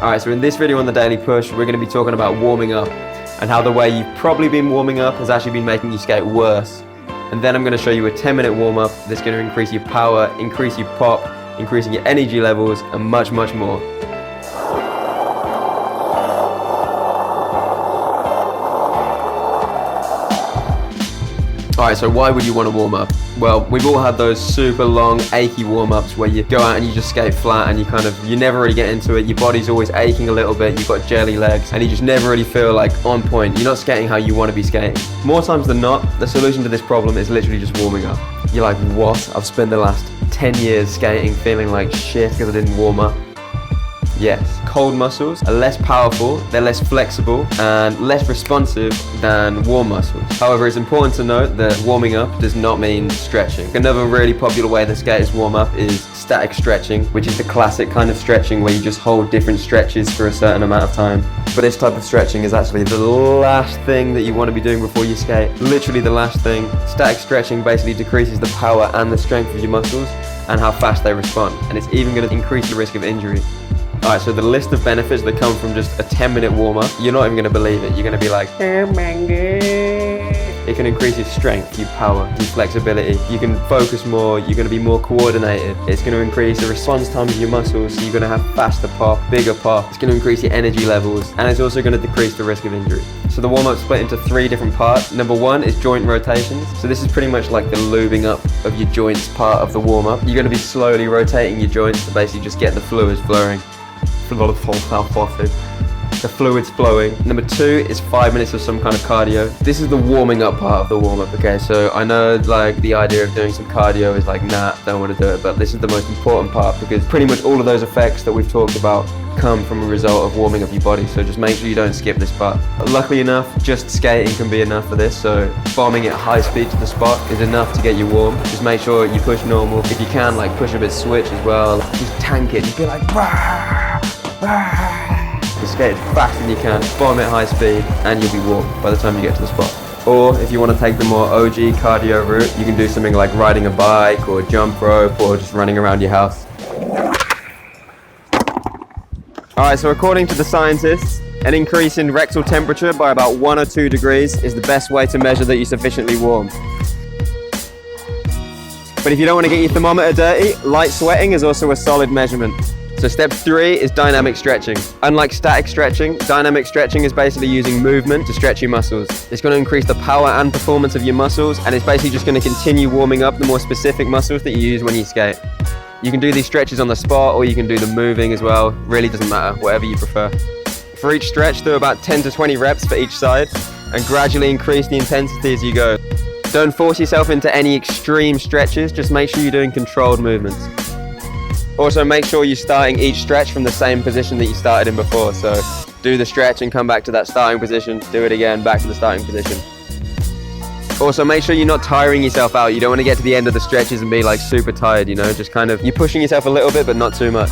Alright, so in this video on the Daily Push, we're going to be talking about warming up and how the way you've probably been warming up has actually been making you skate worse. And then I'm going to show you a 10-minute warm-up that's going to increase your power, increase your pop, increasing your energy levels, and much, much more. Alright, so why would you want to warm up? Well, we've all had those super long, achy warm-ups where you go out and you just skate flat and you never really get into it. Your body's always aching a little bit, you've got jelly legs, and you just never really feel like on point. You're not skating how you want to be skating. More times than not, the solution to this problem is literally just warming up. You're like, what? I've spent the last 10 years skating feeling like shit because I didn't warm up. Yes, cold muscles are less powerful, they're less flexible, and less responsive than warm muscles. However, it's important to note that warming up does not mean stretching. Another really popular way that skaters warm up is static stretching, which is the classic kind of stretching where you just hold different stretches for a certain amount of time. But this type of stretching is actually the last thing that you want to be doing before you skate. Literally the last thing. Static stretching basically decreases the power and the strength of your muscles and how fast they respond. And it's even going to increase the risk of injury. Alright, so the list of benefits that come from just a 10-minute warm-up, you're not even going to believe it. You're going to be like, oh my god. It can increase your strength, your power, your flexibility. You can focus more, you're going to be more coordinated. It's going to increase the response time of your muscles, so you're going to have faster pop, bigger pop. It's going to increase your energy levels, and it's also going to decrease the risk of injury. So the warm-up's split into 3 different parts. Number 1 is joint rotations. So this is pretty much like the lubing up of your joints part of the warm-up. You're going to be slowly rotating your joints to basically just get the fluids flowing. The fluids flowing. Number 2 is 5 minutes of some kind of cardio. This is the warming up part of the warm-up, okay? So I know like the idea of doing some cardio is like, nah, don't want to do it, but this is the most important part because pretty much all of those effects that we've talked about come from a result of warming up your body, so just make sure you don't skip this part. But luckily enough, just skating can be enough for this, so bombing at high speed to the spot is enough to get you warm. Just make sure you push normal. If you can, like push a bit switch as well. Just tank it, just be like, just skate as fast as you can, bomb at high speed, and you'll be warm by the time you get to the spot. Or if you want to take the more OG cardio route, you can do something like riding a bike or jump rope or just running around your house. Alright, so according to the scientists, an increase in rectal temperature by about 1 or 2 degrees is the best way to measure that you're sufficiently warm. But if you don't want to get your thermometer dirty, light sweating is also a solid measurement. So step 3 is dynamic stretching. Unlike static stretching, dynamic stretching is basically using movement to stretch your muscles. It's going to increase the power and performance of your muscles, and it's basically just going to continue warming up the more specific muscles that you use when you skate. You can do these stretches on the spot, or you can do them moving as well. Really doesn't matter, whatever you prefer. For each stretch, do about 10 to 20 reps for each side, and gradually increase the intensity as you go. Don't force yourself into any extreme stretches, just make sure you're doing controlled movements. Also, make sure you're starting each stretch from the same position that you started in before. So do the stretch and come back to that starting position, do it again, back to the starting position. Also, make sure you're not tiring yourself out. You don't want to get to the end of the stretches and be like super tired, you know, just kind of, you're pushing yourself a little bit, but not too much.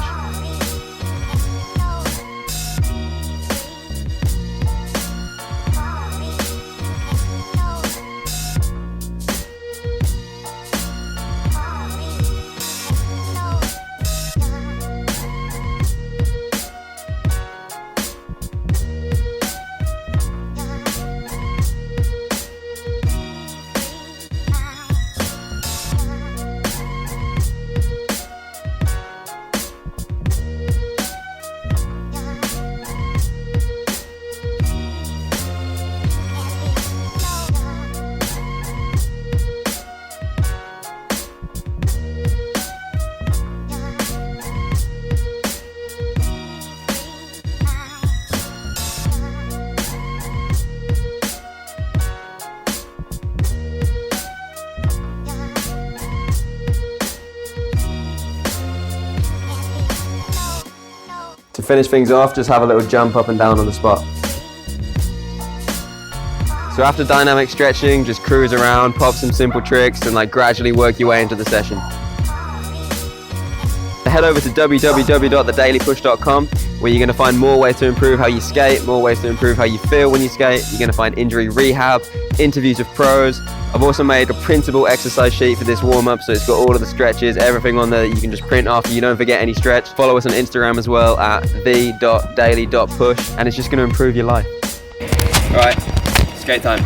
To finish things off, just have a little jump up and down on the spot. So after dynamic stretching, just cruise around, pop some simple tricks, and like gradually work your way into the session. Head over to www.thedailypush.com where you're going to find more ways to improve how you skate, more ways to improve how you feel when you skate. You're going to find injury rehab, interviews with pros. I've also made a printable exercise sheet for this warm-up, so it's got all of the stretches, everything on there that you can just print off. You don't forget any stretch. Follow us on Instagram as well at the.daily.push, and it's just going to improve your life. All right, skate time.